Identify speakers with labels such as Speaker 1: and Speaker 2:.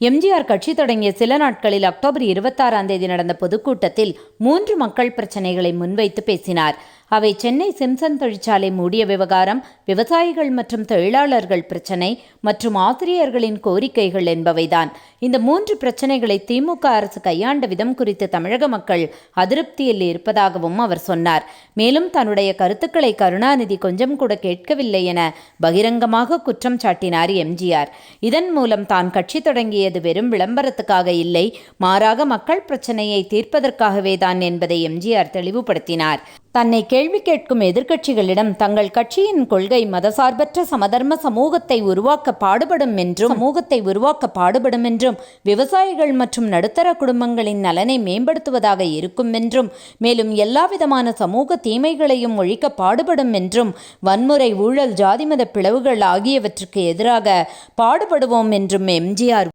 Speaker 1: எம்ஜிஆர் கட்சி தொடங்கிய சில நாட்களில் அக்டோபர் 26ஆம் தேதி நடந்த பொதுக்கூட்டத்தில் 3 மக்கள் பிரச்சினைகளை முன்வைத்து பேசினார். அவை சென்னை சிம்சன் தொழிற்சாலை மூடிய விவகாரம், விவசாயிகள் மற்றும் தொழிலாளர்கள் பிரச்சினை மற்றும் ஆசிரியர்களின் கோரிக்கைகள் என்பவைதான். இந்த 3 பிரச்சினைகளை திமுக அரசு கையாண்ட விதம் குறித்து தமிழக மக்கள் அதிருப்தியில் இருப்பதாகவும் அவர் சொன்னார். மேலும் தன்னுடைய கருத்துக்களை கருணாநிதி கொஞ்சம் கூட கேட்கவில்லை என பகிரங்கமாக குற்றம் சாட்டினார் எம்ஜிஆர். இதன் மூலம் தான் கட்சி தொடங்கியது வெறும் விளம்பரத்துக்காக இல்லை, மாறாக மக்கள் பிரச்சனையை தீர்ப்பதற்காகவே தான் என்பதை எம்ஜிஆர் தெளிவுபடுத்தினார். தன்னை கேள்வி கேட்கும் எதிர்க்கட்சிகளிடம் தங்கள் கட்சியின் கொள்கை மதசார்பற்ற சமதர்ம சமூகத்தை உருவாக்க பாடுபடும் என்றும் விவசாயிகள் மற்றும் நடுத்தர குடும்பங்களின் நலனை மேம்படுத்துவதாக இருக்கும் என்றும் மேலும் எல்லாவிதமான சமூக தீமைகளையும் ஒழிக்க பாடுபடும் என்றும் வன்முறை, ஊழல், ஜாதி மத பிளவுகள் ஆகியவற்றுக்கு எதிராக பாடுபடுவோம் என்றும் எம்ஜிஆர்